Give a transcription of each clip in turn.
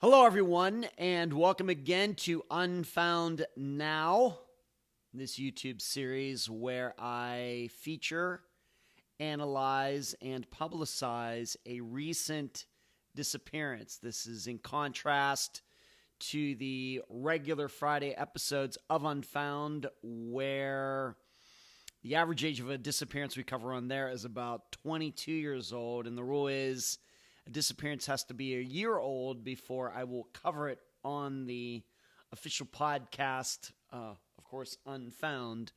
Hello, everyone, and welcome again to Unfound Now, this YouTube series where I feature, analyze, and publicize a recent disappearance. This is in contrast to the regular Friday episodes of Unfound, where the average age of a disappearance we cover on there is about 22 years old, and the rule is a disappearance has to be a year old before I will cover it on the official podcast, of course, Unfound.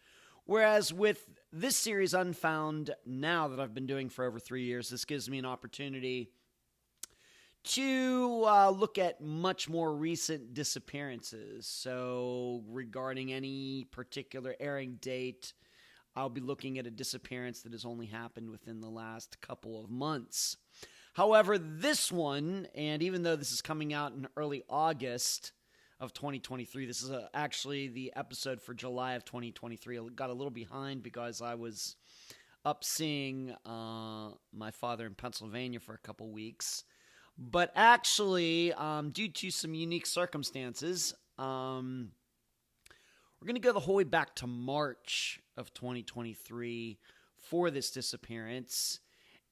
Whereas with this series, Unfound Now, that I've been doing for over 3 years, this gives me an opportunity to look at much more recent disappearances. So regarding any particular airing date, I'll be looking at a disappearance that has only happened within the last couple of months. However, this one, and even though this is coming out in early August of 2023, this is actually the episode for July of 2023. I got a little behind because I was up seeing my father in Pennsylvania for a couple weeks. But actually, due to some unique circumstances, we're going to go the whole way back to March of 2023 for this disappearance.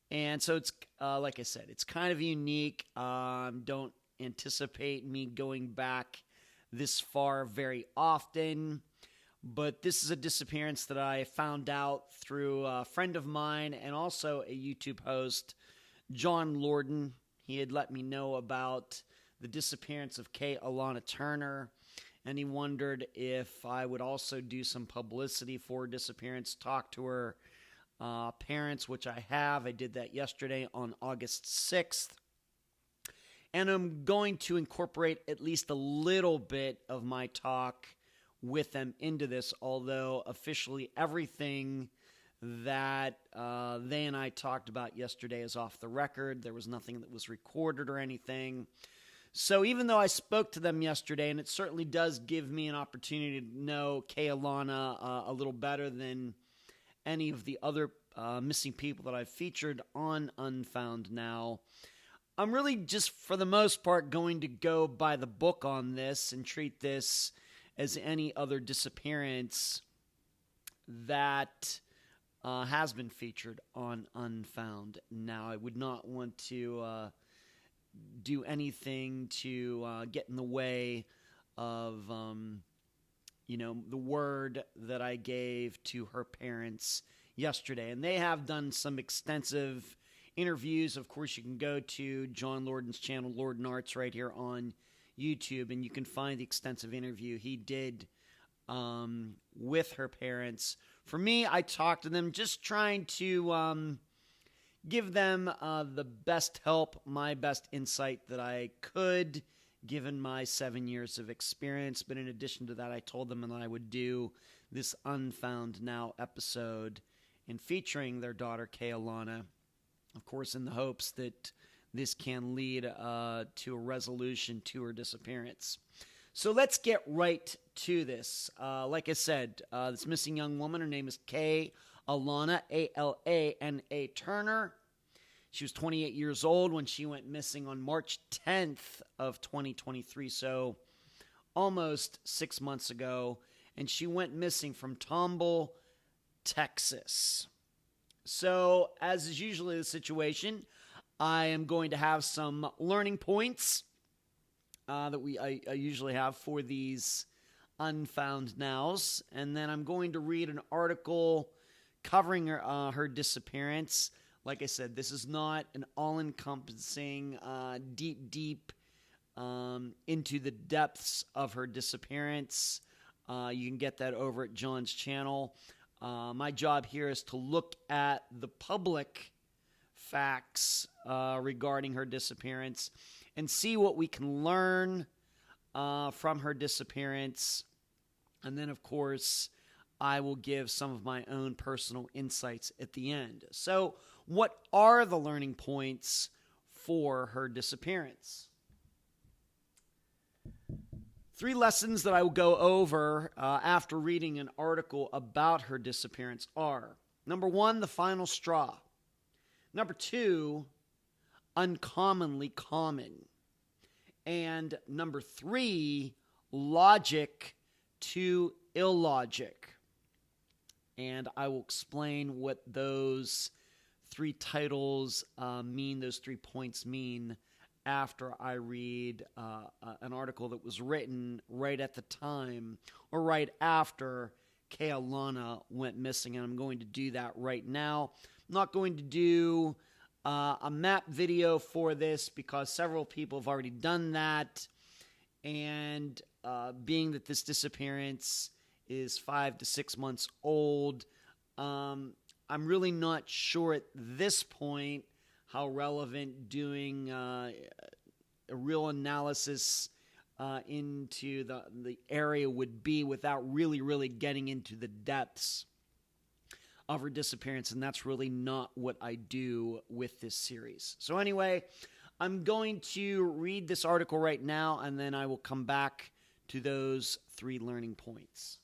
And so it's, like I said, it's kind of unique. Don't anticipate me going back this far very often. But this is a disappearance that I found out through a friend of mine and also a YouTube host, John Lorden. He had let me know about the disappearance of Kay Alana Turner. And he wondered if I would also do some publicity for her disappearance, talk to her parents, which I have. I did that yesterday on August 6th. And I'm going to incorporate at least a little bit of my talk with them into this, although officially everything that they and I talked about yesterday is off the record. There was nothing that was recorded or anything. So even though I spoke to them yesterday, and it certainly does give me an opportunity to know Kay Alana a little better than any of the other missing people that I've featured on Unfound Now, I'm really just, for the most part, going to go by the book on this and treat this as any other disappearance that has been featured on Unfound Now. I would not want to do anything to get in the way of the word that I gave to her parents yesterday. And they have done some extensive interviews. Of course, you can go to John Lorden's channel, Lorden Arts, right here on YouTube, and you can find the extensive interview he did with her parents. For me, I talked to them just trying to give them the best help, my best insight that I could, given my 7 years of experience. But in addition to that, I told them that I would do this Unfound Now episode in featuring their daughter, Kay Alana, of course, in the hopes that this can lead to a resolution to her disappearance. So let's get right to this. Like I said, this missing young woman, her name is Kay Alana, A-L-A-N-A Turner. She was 28 years old when she went missing on March 10th of 2023, so almost 6 months ago. And she went missing from Tomball, Texas. So, as is usually the situation, I am going to have some learning points that I usually have for these Unfound Nows. And then I'm going to read an article covering her disappearance. Like I said, this is not an all-encompassing, deep into the depths of her disappearance. You can get that over at John's channel. My job here is to look at the public facts regarding her disappearance and see what we can learn from her disappearance. And then, of course, I will give some of my own personal insights at the end. So, what are the learning points for her disappearance? 3 lessons that I will go over after reading an article about her disappearance are: number 1, the final straw. Number 2, uncommonly common. And number 3, logic to illogic. And I will explain what those 3 titles mean, those 3 points mean, after I read an article that was written right at the time or right after Kay Alana went missing. And I'm going to do that right now. I'm not going to do a map video for this because several people have already done that. And being that this disappearance is 5 to 6 months old, I'm really not sure at this point how relevant doing a real analysis into the area would be without really getting into the depths of her disappearance, and that's really not what I do with this series. So anyway, I'm going to read this article right now, and then I will come back to those 3 learning points.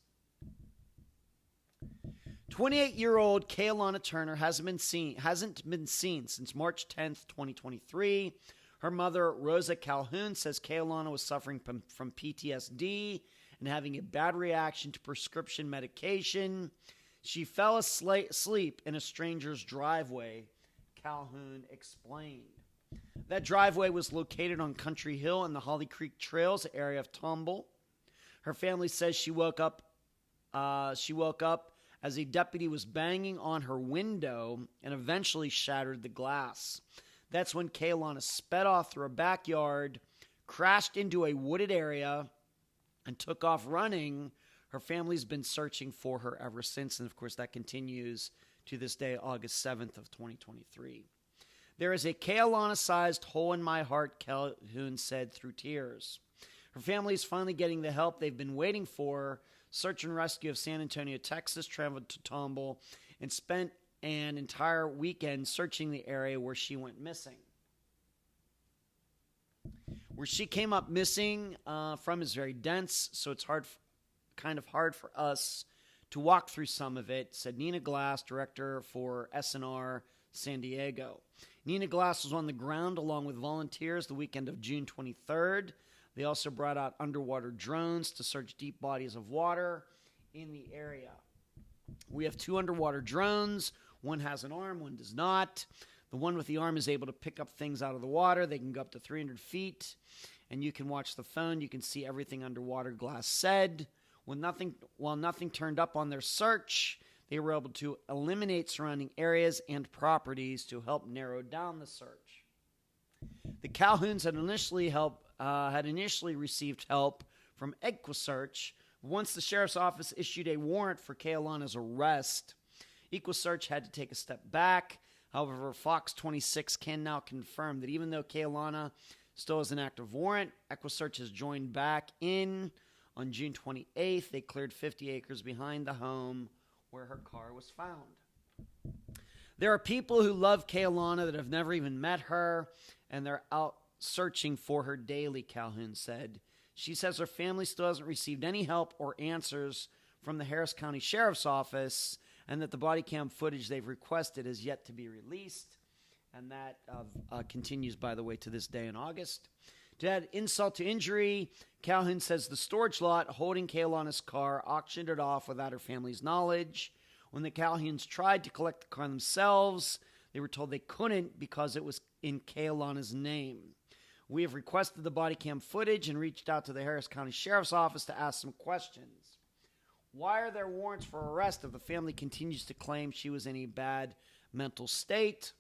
28-year-old Kay Alana Turner hasn't been seen since March 10th, 2023. Her mother, Rosa Calhoun, says Kay Alana was suffering from PTSD and having a bad reaction to prescription medication. She fell asleep in a stranger's driveway, Calhoun explained. That driveway was located on Country Hill in the Holly Creek Trails area of Tomball. Her family says she woke up as a deputy was banging on her window and eventually shattered the glass. That's when Kay Alana sped off through a backyard, crashed into a wooded area, and took off running. Her family's been searching for her ever since, and of course that continues to this day, August 7th of 2023. There is a Kay Alana-sized hole in my heart, Calhoun said through tears. Her family is finally getting the help they've been waiting for. Search and rescue of San Antonio, Texas, traveled to Tomball and spent an entire weekend searching the area where she went missing. Where she came up missing from is very dense, so it's kind of hard for us to walk through some of it, said Nina Glass, director for SNR San Diego. Nina Glass was on the ground along with volunteers the weekend of June 23rd. They also brought out underwater drones to search deep bodies of water in the area. We have 2 underwater drones. One has an arm, one does not. The one with the arm is able to pick up things out of the water. They can go up to 300 feet, and you can watch the phone. You can see everything underwater, Glass said. While nothing turned up on their search, they were able to eliminate surrounding areas and properties to help narrow down the search. The Calhouns had initially received help from EquuSearch. Once the sheriff's office issued a warrant for Kay Alana's arrest, EquuSearch had to take a step back. However, Fox 26 can now confirm that even though Kay Alana still has an active warrant, EquuSearch has joined back in. On June 28th, they cleared 50 acres behind the home where her car was found. There are people who love Kay Alana that have never even met her, and they're out searching for her daily, Calhoun said. She says her family still hasn't received any help or answers from the Harris County Sheriff's Office, and that the body cam footage they've requested is yet to be released. And that continues, by the way, to this day in August. To add insult to injury, Calhoun says the storage lot holding Kay Alana's car auctioned it off without her family's knowledge. When the Calhouns tried to collect the car themselves, they were told they couldn't because it was in Kay Alana's name. We have requested the body cam footage and reached out to the Harris County Sheriff's Office to ask some questions. Why are there warrants for arrest if the family continues to claim she was in a bad mental state?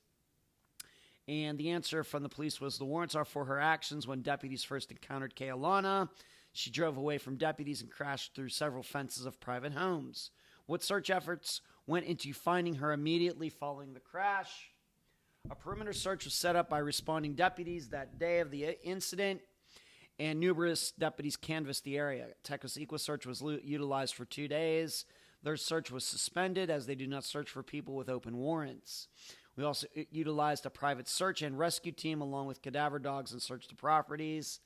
And the answer from the police was the warrants are for her actions when deputies first encountered Kay Alana. She drove away from deputies and crashed through several fences of private homes. What search efforts went into finding her immediately following the crash? A perimeter search was set up by responding deputies that day of the incident, and numerous deputies canvassed the area. Texas EquuSearch was utilized for 2 days. Their search was suspended as they do not search for people with open warrants. We also utilized a private search and rescue team along with cadaver dogs and searched the properties.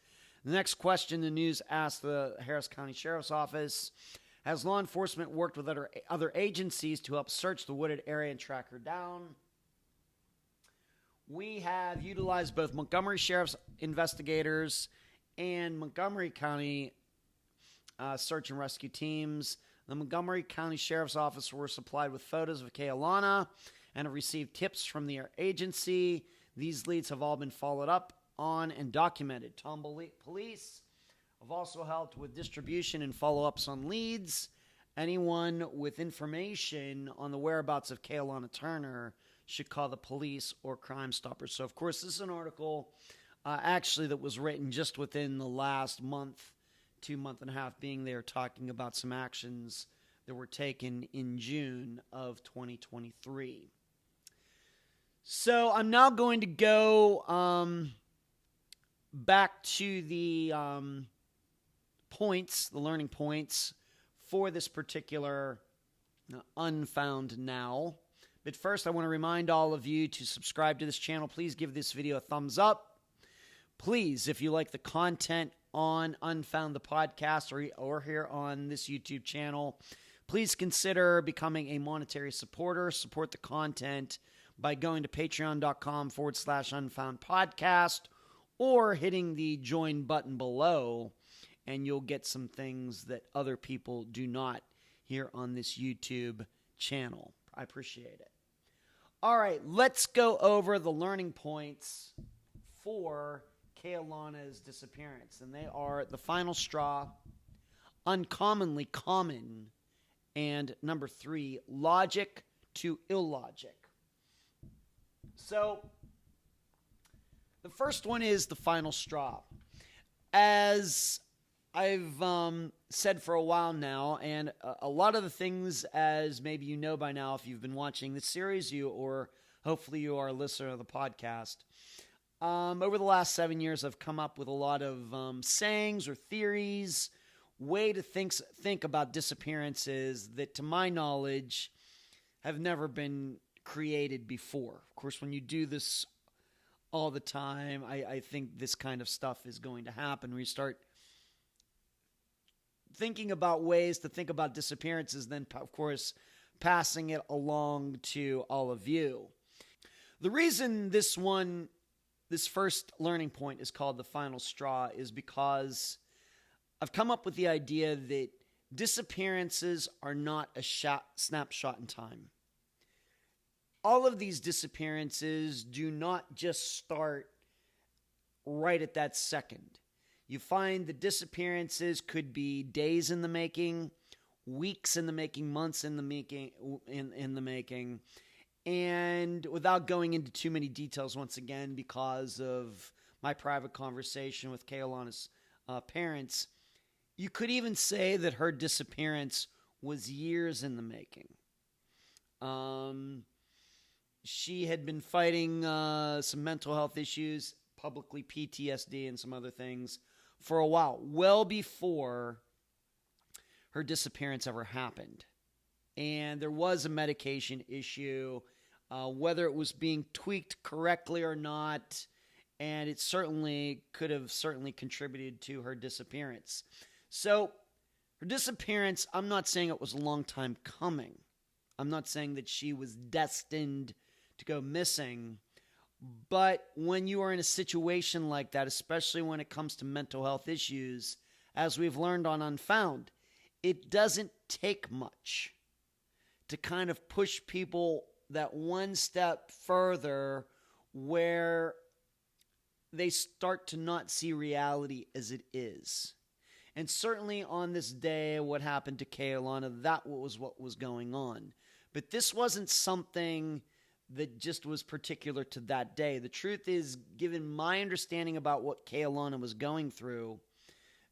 The next question the news asked the Harris County Sheriff's Office: has law enforcement worked with other agencies to help search the wooded area and track her down? We have utilized both Montgomery Sheriff's investigators and Montgomery County search and rescue teams. The Montgomery County Sheriff's Office were supplied with photos of Kay Alana and have received tips from the agency. These leads have all been followed up on and documented. Tomball police have also helped with distribution and follow-ups on leads. Anyone with information on the whereabouts of Kay Alana Turner should call the police or Crime Stoppers. So, of course, this is an article actually that was written just within the last month, 2 month and a half being there, talking about some actions that were taken in June of 2023. So I'm now going to go back to the points, the learning points for this particular Unfound Now. But first, I want to remind all of you to subscribe to this channel. Please give this video a thumbs up. Please, if you like the content on Unfound the podcast or here on this YouTube channel, please consider becoming a monetary supporter. Support the content by going to patreon.com/Unfound Podcast or hitting the join button below, and you'll get some things that other people do not here on this YouTube channel. I appreciate it. All right, let's go over the learning points for Kay Alana's disappearance. And they are the final straw, uncommonly common, and number 3, logic to illogic. So the first one is the final straw. As I've said for a while now, and a lot of the things, as maybe you know by now if you've been watching this series, or hopefully you are a listener of the podcast, over the last 7 years I've come up with a lot of sayings or theories, way to think about disappearances that, to my knowledge, have never been created before. Of course, when you do this all the time, I think this kind of stuff is going to happen, where you start thinking about ways to think about disappearances, then, of course, passing it along to all of you. The reason this first learning point is called the final straw is because I've come up with the idea that disappearances are not a snapshot in time. All of these disappearances do not just start right at that second. You find the disappearances could be days in the making, weeks in the making, months in the making, and without going into too many details, once again, because of my private conversation with Kay Alana's parents, you could even say that her disappearance was years in the making. She had been fighting some mental health issues, publicly PTSD and some other things, for a while, well before her disappearance ever happened. And there was a medication issue, whether it was being tweaked correctly or not, and it certainly could have contributed to her disappearance. So her disappearance, I'm not saying it was a long time coming. I'm not saying that she was destined to go missing. But when you are in a situation like that, especially when it comes to mental health issues, as we've learned on Unfound, it doesn't take much to kind of push people that one step further where they start to not see reality as it is. And certainly on this day, what happened to Kay Alana, that was what was going on. But this wasn't something that just was particular to that day. The truth is, given my understanding about what Kay Alana was going through,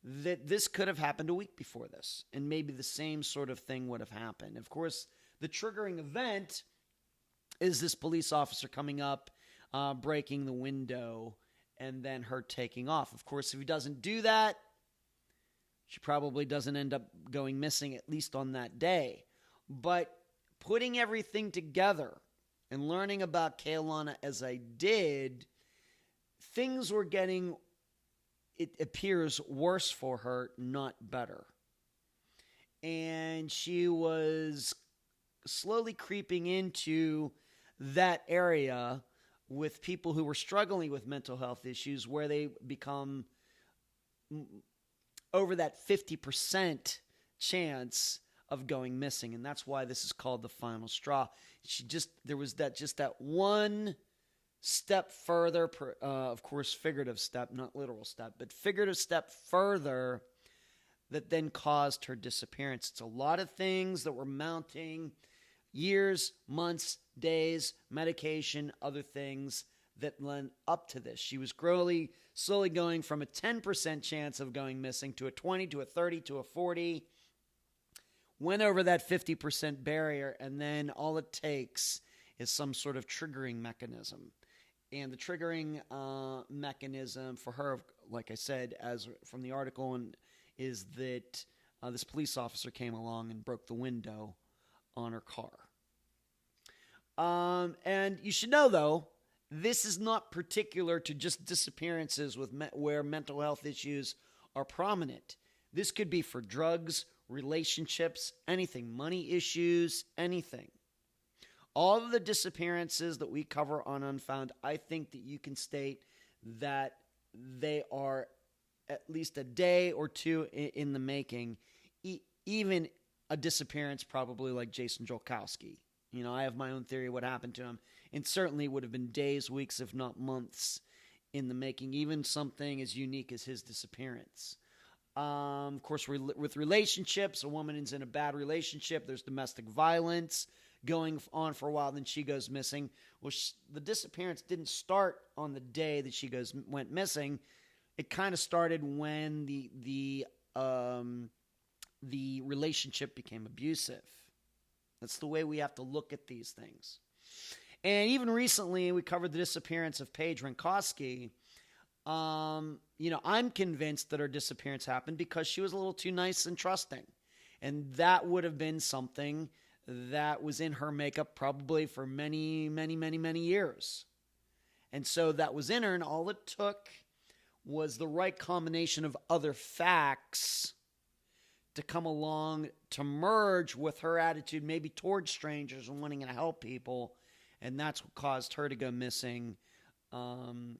that this could have happened a week before this, and maybe the same sort of thing would have happened. Of course, the triggering event is this police officer coming up, breaking the window, and then her taking off. Of course, if he doesn't do that, she probably doesn't end up going missing, at least on that day. But putting everything together and learning about Kay Alana as I did, things were getting, it appears, worse for her, not better. And she was slowly creeping into that area with people who were struggling with mental health issues, where they become over that 50% chance of going missing, and that's why this is called the final straw. There was that one step further, of course, figurative step, not literal step, but figurative step further that then caused her disappearance. It's a lot of things that were mounting, years, months, days, medication, other things that led up to this. She was slowly going from a 10% chance of going missing to a 20, to a 30, to a 40, went over that 50% barrier, and then all it takes is some sort of triggering mechanism. And the triggering mechanism for her, like I said, as from the article, is that this police officer came along and broke the window on her car. And you should know, though, this is not particular to just disappearances where mental health issues are prominent. This could be for drugs, relationships, anything, money issues, anything. All of the disappearances that we cover on Unfound, I think that you can state that they are at least a day or two in the making. Even a disappearance probably like Jason Jolkowski. You know, I have my own theory of what happened to him. And certainly would have been days, weeks, if not months in the making. Even something as unique as his disappearance. Of course, with relationships, a woman is in a bad relationship. There's domestic violence going on for a while, then she goes missing. Well, the disappearance didn't start on the day that she went missing. It kind of started when the relationship became abusive. That's the way we have to look at these things. And even recently, we covered the disappearance of Paige Rankowski. I'm convinced that her disappearance happened because she was a little too nice and trusting. And that would have been something that was in her makeup probably for many, many, many, many years. And so that was in her, and all it took was the right combination of other facts to come along to merge with her attitude maybe towards strangers and wanting to help people. And that's what caused her to go missing, 30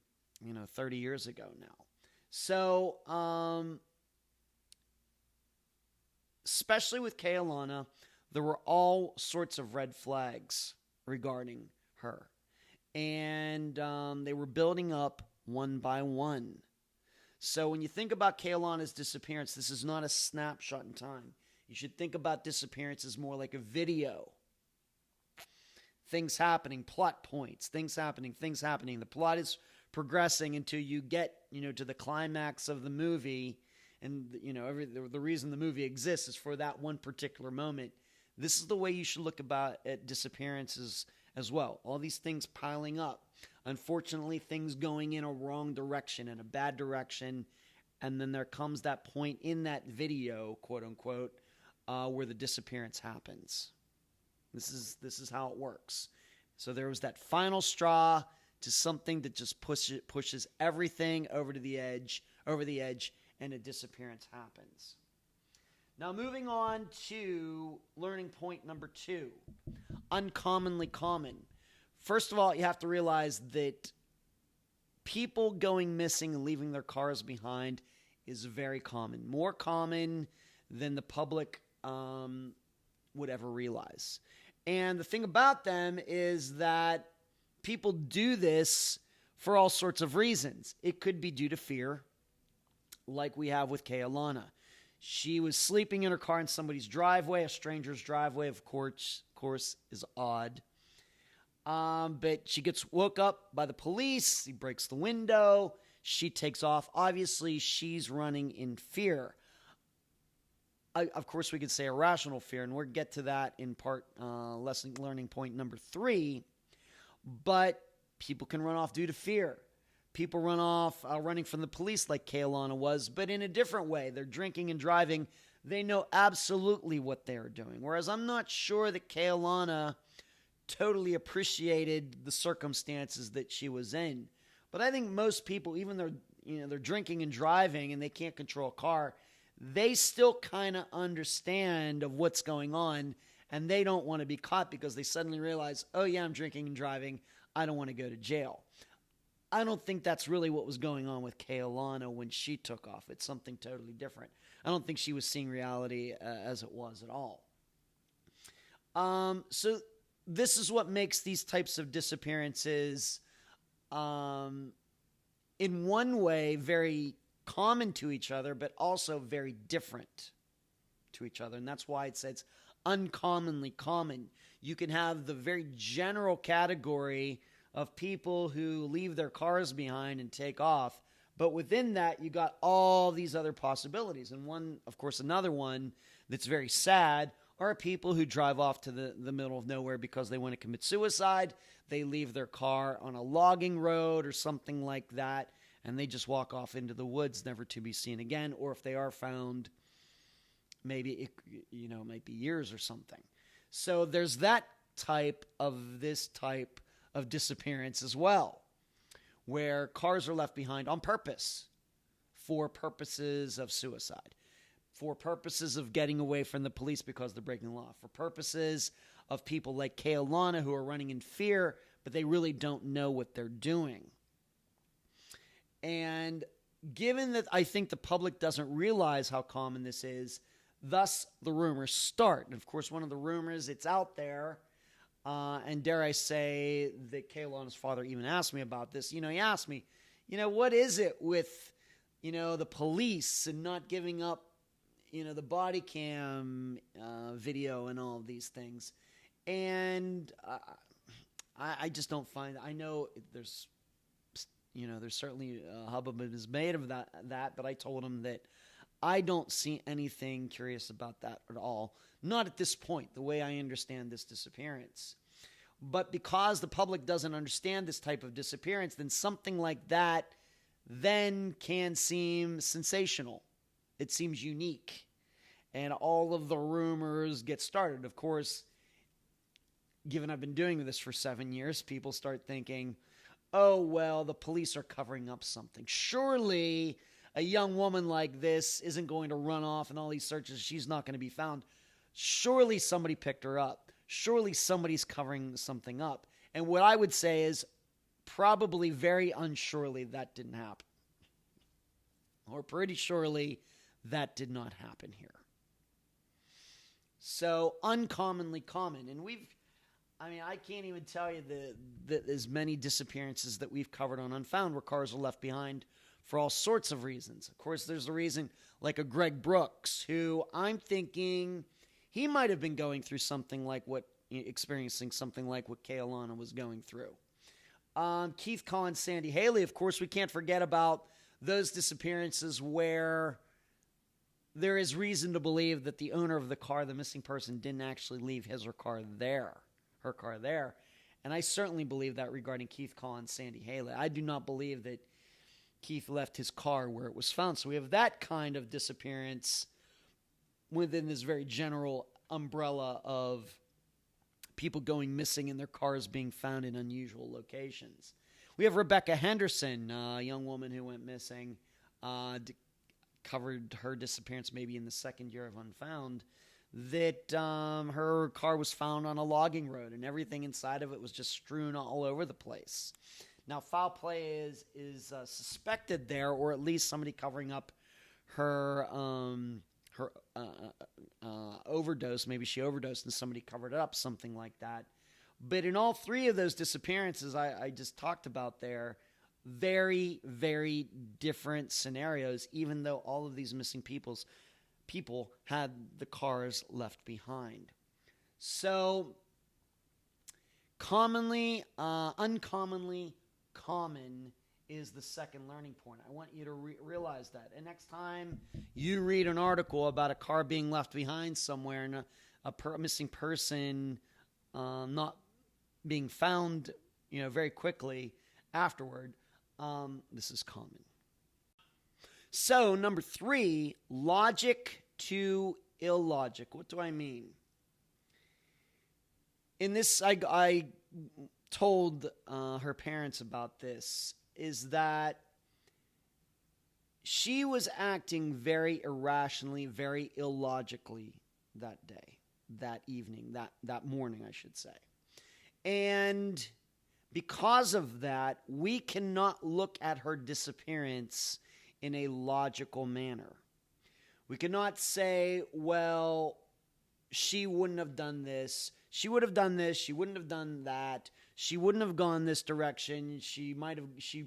years ago now. So, especially with Kay Alana, there were all sorts of red flags regarding her. And they were building up one by one. So when you think about Kay Alana's disappearance, this is not a snapshot in time. You should think about disappearances more like a video. Things happening, plot points, things happening. The plot is progressing until you get, to the climax of the movie. And, the reason the movie exists is for that one particular moment. This is the way you should look at disappearances as well. All these things piling up. Unfortunately, things going in a wrong direction, in a bad direction. And then there comes that point in that video, quote unquote, where the disappearance happens. This is how it works. So there was that final straw to something that just pushes everything over the edge, and a disappearance happens. Now moving on to learning point number 2, uncommonly common. First of all, you have to realize that people going missing and leaving their cars behind is very common, more common than the public would ever realize. And the thing about them is that people do this for all sorts of reasons. It could be due to fear, like we have with Kay Alana. She was sleeping in her car in somebody's driveway. A stranger's driveway, of course is odd. But she gets woke up by the police. He breaks the window. She takes off. Obviously, she's running in fear. Of course, we could say irrational fear, and we'll get to that in part learning point number 3. But people can run off due to fear. People run off running from the police like Kay Alana was, but in a different way. They're drinking and driving. They know absolutely what they're doing. Whereas I'm not sure that Kay Alana totally appreciated the circumstances that she was in. But I think most people, even though they're drinking and driving and they can't control a car, they still kind of understand of what's going on, and they don't want to be caught because they suddenly realize, oh yeah, I'm drinking and driving. I don't want to go to jail. I don't think that's really what was going on with Kay Alana when she took off. It's something totally different. I don't think she was seeing reality as it was at all. So this is what makes these types of disappearances, in one way, very common to each other, but also very different to each other. And that's why it says uncommonly common. You can have the very general category of people who leave their cars behind and take off, but within that, you got all these other possibilities. And one, of course, another one that's very sad are people who drive off to the middle of nowhere because they want to commit suicide. They leave their car on a logging road or something like that, and they just walk off into the woods, never to be seen again. Or if they are found, maybe it might be years or something. So there's that type of disappearance as well, where cars are left behind on purpose for purposes of suicide, for purposes of getting away from the police because they're breaking the law, for purposes of people like Kay Alana who are running in fear, but they really don't know what they're doing. And given that I think the public doesn't realize how common this is, thus the rumors start. And of course, one of the rumors, it's out there, and dare I say that Kay Alana's father even asked me about this. He asked me, what is it with, the police and not giving up, the body cam video and all of these things. And I just don't find, I know there's certainly a hubbub is made of that, but I told him that I don't see anything curious about that at all. Not at this point, the way I understand this disappearance. But because the public doesn't understand this type of disappearance, then something like that then can seem sensational. It seems unique. And all of the rumors get started. Of course, given I've been doing this for 7 years, people start thinking, oh, well, the police are covering up something. Surely a young woman like this isn't going to run off in all these searches. She's not going to be found. Surely somebody picked her up. Surely somebody's covering something up. And what I would say is probably very unsurely that didn't happen. Or pretty surely that did not happen here. So uncommonly common. And I can't even tell you the as many disappearances that we've covered on Unfound where cars are left behind for all sorts of reasons. Of course, there's a reason like a Greg Brooks, who I'm thinking he might have been going through experiencing something like what Kay Alana was going through. Keith Collins, Sandy Haley, of course, we can't forget about those disappearances where there is reason to believe that the owner of the car, the missing person, didn't actually leave his or her car there. And I certainly believe that regarding Keith Collins, Sandy Haley. I do not believe that Keith left his car where it was found. So we have that kind of disappearance within this very general umbrella of people going missing and their cars being found in unusual locations. We have Rebecca Henderson, a young woman who went missing, covered her disappearance maybe in the second year of Unfound, that her car was found on a logging road and everything inside of it was just strewn all over the place. Now, foul play is suspected there, or at least somebody covering up her overdose. Maybe she overdosed and somebody covered it up, something like that. But in all three of those disappearances I just talked about there, very, very different scenarios, even though all of these missing people had the cars left behind. So, uncommonly common is the second learning point. I want you to realize that. And next time you read an article about a car being left behind somewhere and a missing person not being found, very quickly afterward, this is common. So, number 3, logic to illogic. What do I mean? In this, I told her parents about this, is that she was acting very irrationally, very illogically that day, that evening, that morning, I should say. And Because of that, we cannot look at her disappearance in a logical manner. We cannot say, well, she wouldn't have done this. She would have done this. She wouldn't have done that. She wouldn't have gone this direction. She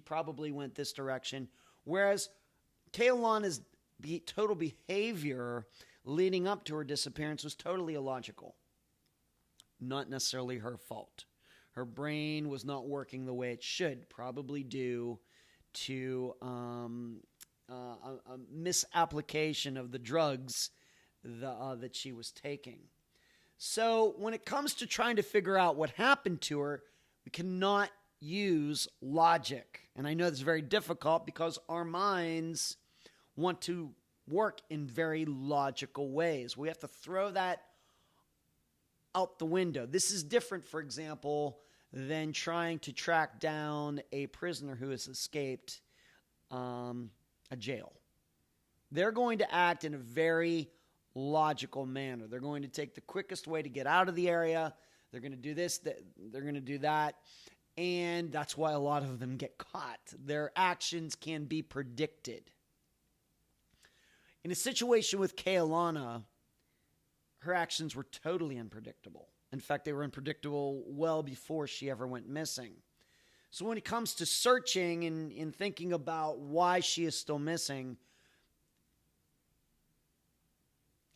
probably went this direction. Whereas Kay Alana's total behavior leading up to her disappearance was totally illogical. Not necessarily her fault. Her brain was not working the way it should, probably due to a misapplication of the drugs that she was taking. So when it comes to trying to figure out what happened to her, we cannot use logic. And I know this is very difficult because our minds want to work in very logical ways. We have to throw that out the window. This is different, for example, than trying to track down a prisoner who has escaped a jail. They're going to act in a very logical manner. They're going to take the quickest way to get out of the area. They're going to do this, they're going to do that, and that's why a lot of them get caught. Their actions can be predicted. In a situation with Kay Alana, her actions were totally unpredictable. In fact, they were unpredictable well before she ever went missing. So when it comes to searching and thinking about why she is still missing,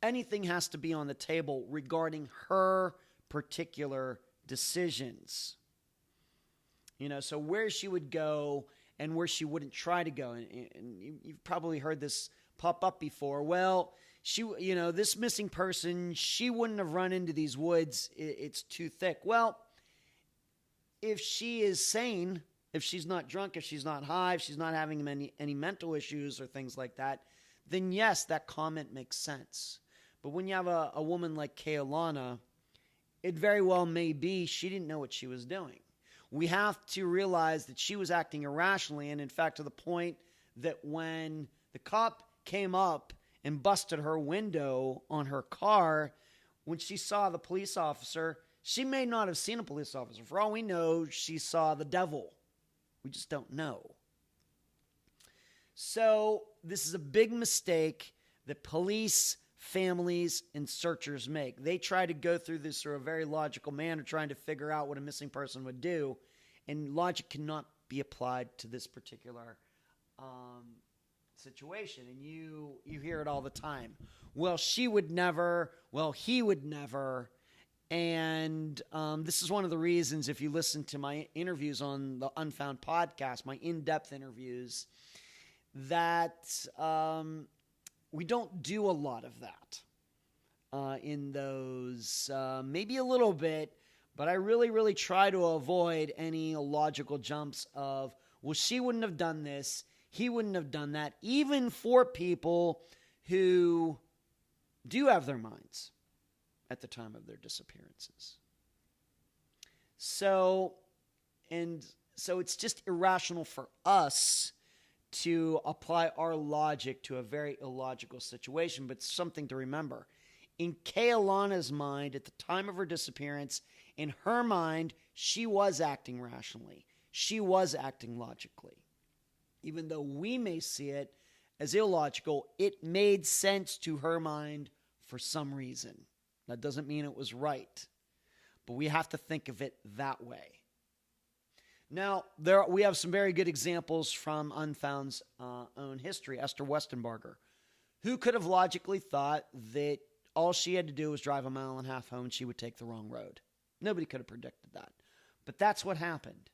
anything has to be on the table regarding her particular decisions. So where she would go and where she wouldn't try to go. And you've probably heard this pop up before. Well, this missing person, she wouldn't have run into these woods. It's too thick. Well, if she is sane, if she's not drunk, if she's not high, if she's not having any mental issues or things like that, then yes, that comment makes sense. But when you have a woman like Kay Alana, it very well may be she didn't know what she was doing. We have to realize that she was acting irrationally, and in fact, to the point that when the cop came up and busted her window on her car, when she saw the police officer, she may not have seen a police officer. For all we know, she saw the devil. We just don't know. So this is a big mistake that police, families, and searchers make. They try to go through this through a very logical manner, trying to figure out what a missing person would do, and logic cannot be applied to this particular situation. And you hear it all the time. Well, she would never. Well, he would never. And this is one of the reasons, if you listen to my interviews on the Unfound podcast, my in-depth interviews, that we don't do a lot of that in those. Maybe a little bit, but I really, really try to avoid any illogical jumps of, well, she wouldn't have done this, he wouldn't have done that, even for people who do have their minds at the time of their disappearances. So it's just irrational for us to apply our logic to a very illogical situation, but something to remember. In Kay Alana's mind, at the time of her disappearance, in her mind, she was acting rationally. She was acting logically. Even though we may see it as illogical, it made sense to her mind for some reason. That doesn't mean it was right, but we have to think of it that way. Now, we have some very good examples from Unfound's own history. Esther Westenbarger, who could have logically thought that all she had to do was drive a mile and a half home and she would take the wrong road. Nobody could have predicted that, but that's what happened.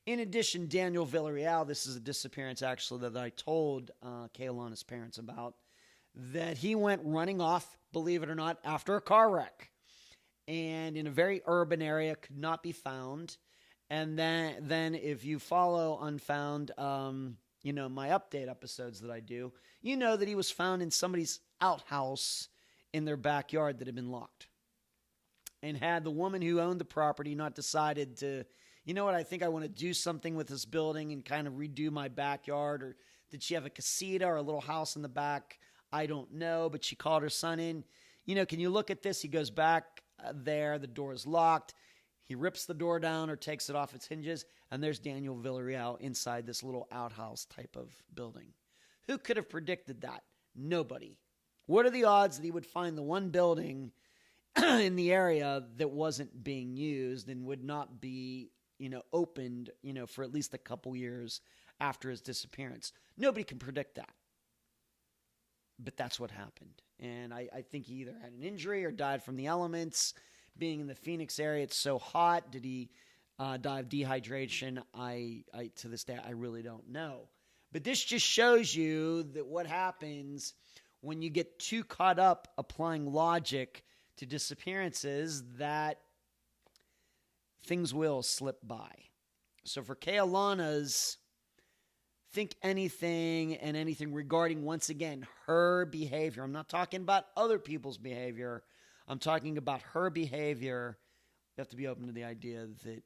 In addition, Daniel Villarreal, this is a disappearance actually that I told Kay Alana's parents about, that he went running off, believe it or not, after a car wreck. And in a very urban area, could not be found. And then if you follow Unfound, my update episodes that I do, you know that he was found in somebody's outhouse in their backyard that had been locked. And had the woman who owned the property not decided to, you know what, I think I want to do something with this building and kind of redo my backyard, or did she have a casita or a little house in the back? I don't know, but she called her son in. Can you look at this? He goes back there. The door is locked. He rips the door down or takes it off its hinges, and there's Daniel Villarreal inside this little outhouse type of building. Who could have predicted that? Nobody. What are the odds that he would find the one building in the area that wasn't being used and would not be, opened, for at least a couple years after his disappearance? Nobody can predict that. But that's what happened. And I think he either had an injury or died from the elements. Being in the Phoenix area, it's so hot. Did he die of dehydration? I to this day, I really don't know. But this just shows you that what happens when you get too caught up applying logic to disappearances, that things will slip by. So for Kay Alana's, think anything and anything regarding, once again, her behavior. I'm not talking about other people's behavior. I'm talking about her behavior. You have to be open to the idea that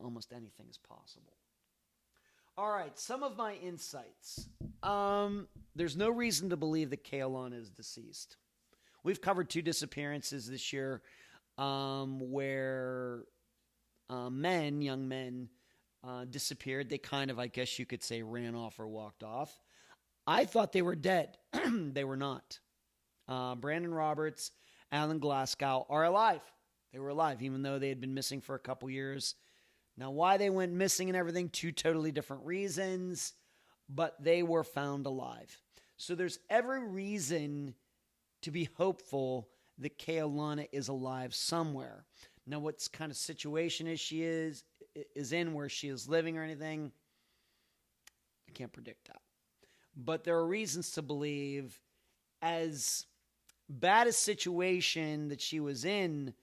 almost anything is possible. All right, some of my insights. There's no reason to believe that Kay Alana is deceased. We've covered 2 disappearances this year where young men, disappeared. They kind of, I guess you could say, ran off or walked off. I thought they were dead. They were not. Brandon Roberts, Alan Glasgow are alive. They were alive, even though they had been missing for a couple years. Now, why they went missing and everything, 2 totally different reasons, but they were found alive. So there's every reason to be hopeful that Kay Alana is alive somewhere. Now, what kind of situation she is in, where she is living or anything, I can't predict that. But there are reasons to believe, as bad a situation that she was in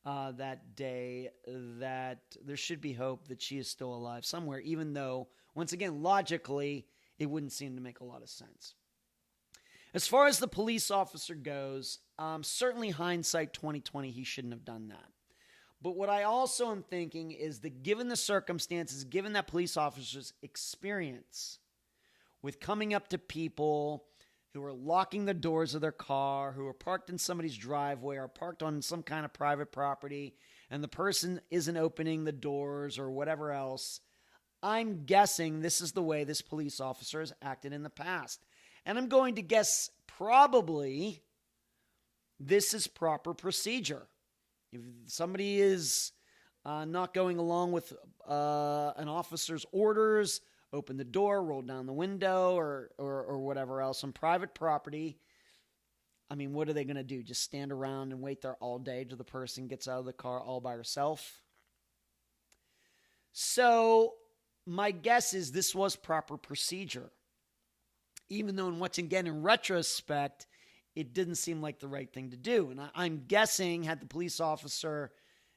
that day, that there should be hope that she is still alive somewhere, even though, once again, logically, it wouldn't seem to make a lot of sense. As far as the police officer goes, certainly hindsight 2020, he shouldn't have done that. But what I also am thinking is that given the circumstances, given that police officer's experience with coming up to people who are locking the doors of their car, who are parked in somebody's driveway or parked on some kind of private property, and the person isn't opening the doors or whatever else, I'm guessing this is the way this police officer has acted in the past. And I'm going to guess probably this is proper procedure. If somebody is not going along with an officer's orders, open the door, roll down the window, or whatever else on private property, I mean, what are they going to do? Just stand around and wait there all day till the person gets out of the car all by herself? So my guess is this was proper procedure. Even though, in retrospect, it didn't seem like the right thing to do. And I'm guessing, had the police officer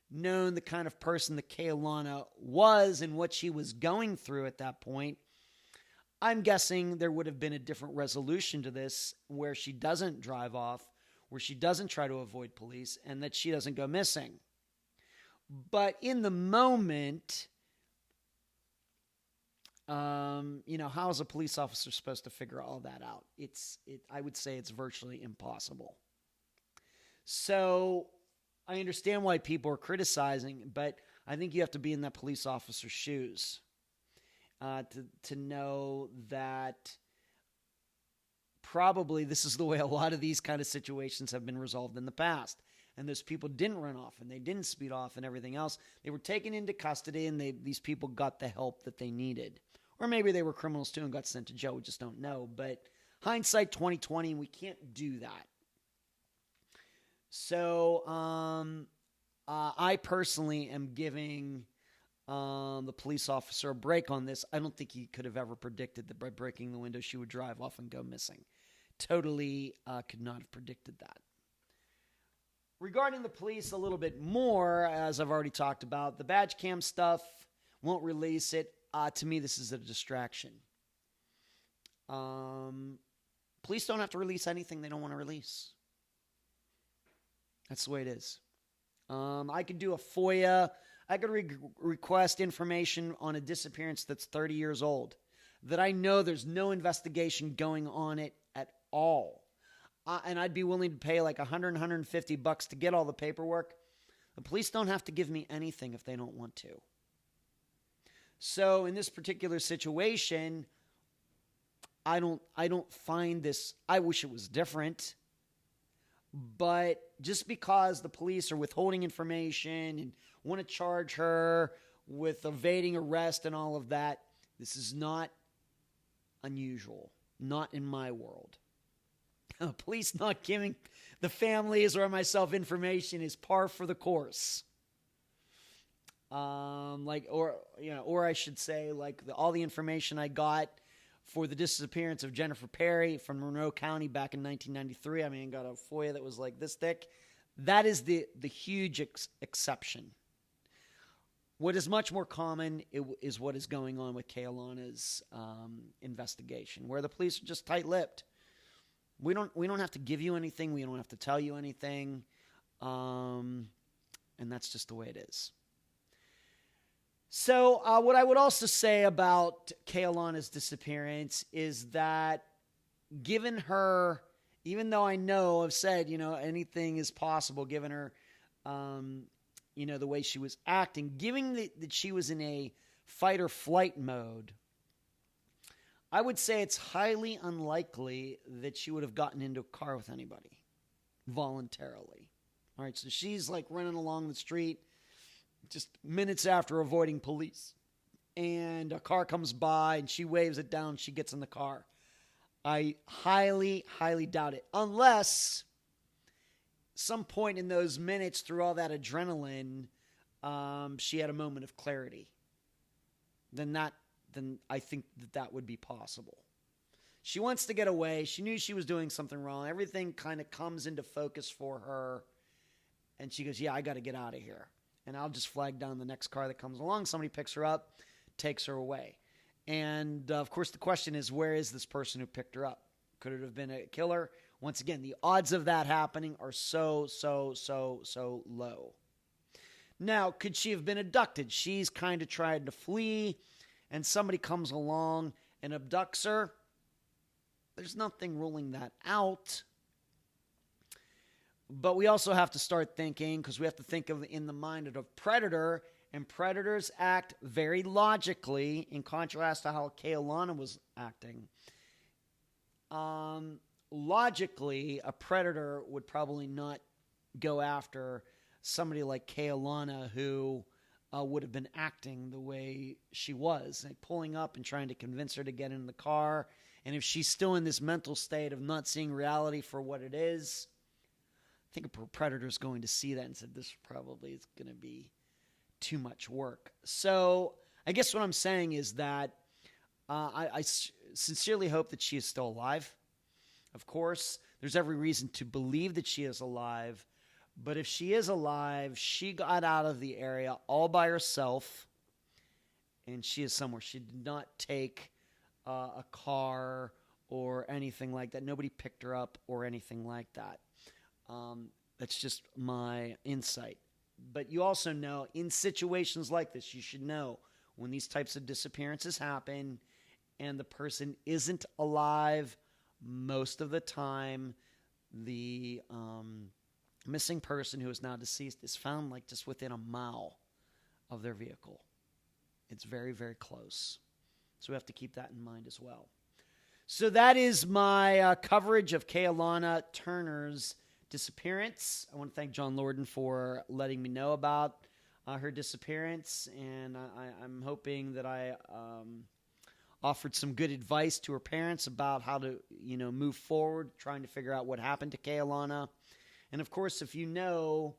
known the kind of person that Kay Alana was and what she was going through at that point, I'm guessing there would have been a different resolution to this, where she doesn't drive off, where she doesn't try to avoid police, and that she doesn't go missing. But in the moment, how is a police officer supposed to figure all that out? I would say it's virtually impossible. So I understand why people are criticizing, but I think you have to be in that police officer's shoes to know that probably this is the way a lot of these kind of situations have been resolved in the past. And those people didn't run off and they didn't speed off and everything else. They were taken into custody and these people got the help that they needed. Or maybe they were criminals too and got sent to jail. We just don't know. But hindsight 2020, we can't do that. So I personally am giving the police officer a break on this. I don't think he could have ever predicted that by breaking the window she would drive off and go missing. Totally could not have predicted that. Regarding the police a little bit more, as I've already talked about, the badge cam stuff, won't release it. To me, this is a distraction. Police don't have to release anything they don't want to release. That's the way it is. I could do a FOIA. I could request information on a disappearance that's 30 years old that I know there's no investigation going on it at all. And I'd be willing to pay like $100, $150 to get all the paperwork. The police don't have to give me anything if they don't want to. So in this particular situation, I don't find this, I wish it was different, but just because the police are withholding information and want to charge her with evading arrest and all of that, this is not unusual, not in my world. Police not giving the families or myself information is par for the course. Or I should say, all the information I got for the disappearance of Jennifer Perry from Monroe County back in 1993. I mean, got a FOIA that was like this thick. That is the huge exception. What is much more common is what is going on with Kay Alana's investigation, where the police are just tight-lipped. We don't have to give you anything. We don't have to tell you anything, and that's just the way it is. So what I would also say about Kay Alana's disappearance is that given her, even though I've said, anything is possible, given her, the way she was acting, given that she was in a fight or flight mode, I would say it's highly unlikely that she would have gotten into a car with anybody voluntarily. All right, so she's like running along the street just minutes after avoiding police, and a car comes by and she waves it down. She gets in the car. I highly, highly doubt it, unless some point in those minutes through all that adrenaline, she had a moment of clarity. Then I think that would be possible. She wants to get away. She knew she was doing something wrong. Everything kind of comes into focus for her, and she goes, yeah, I got to get out of here. And I'll just flag down the next car that comes along. Somebody picks her up, takes her away. And, of course, the question is, where is this person who picked her up? Could it have been a killer? Once again, the odds of that happening are so low. Now, could she have been abducted? She's kind of tried to flee, and somebody comes along and abducts her. There's nothing ruling that out. But we also have to start thinking, because we have to think of in the mind of a predator, and predators act very logically in contrast to how Kay Alana was acting. Logically, a predator would probably not go after somebody like Kay Alana, who would have been acting the way she was, like pulling up and trying to convince her to get in the car. And if she's still in this mental state of not seeing reality for what it is, I think a predator is going to see that and said, this probably is going to be too much work. So I guess what I'm saying is that I sincerely hope that she is still alive. Of course, there's every reason to believe that she is alive. But if she is alive, she got out of the area all by herself, and she is somewhere. She did not take a car or anything like that. Nobody picked her up or anything like that. That's just my insight. But you also know, in situations like this, you should know when these types of disappearances happen and the person isn't alive, most of the time the missing person who is now deceased is found like just within a mile of their vehicle. It's very, very close. So we have to keep that in mind as well. So that is my coverage of Kay Alana Turner's disappearance. I want to thank John Lorden for letting me know about her disappearance, and I'm hoping that I offered some good advice to her parents about how to, move forward, trying to figure out what happened to Kay Alana. And of course, if you know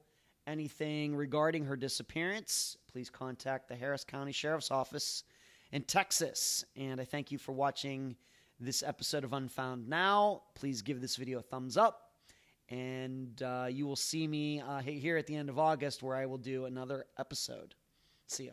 anything regarding her disappearance, please contact the Harris County Sheriff's Office in Texas. And I thank you for watching this episode of Unfound Now. Please give this video a thumbs up. And you will see me here at the end of August, where I will do another episode. See ya.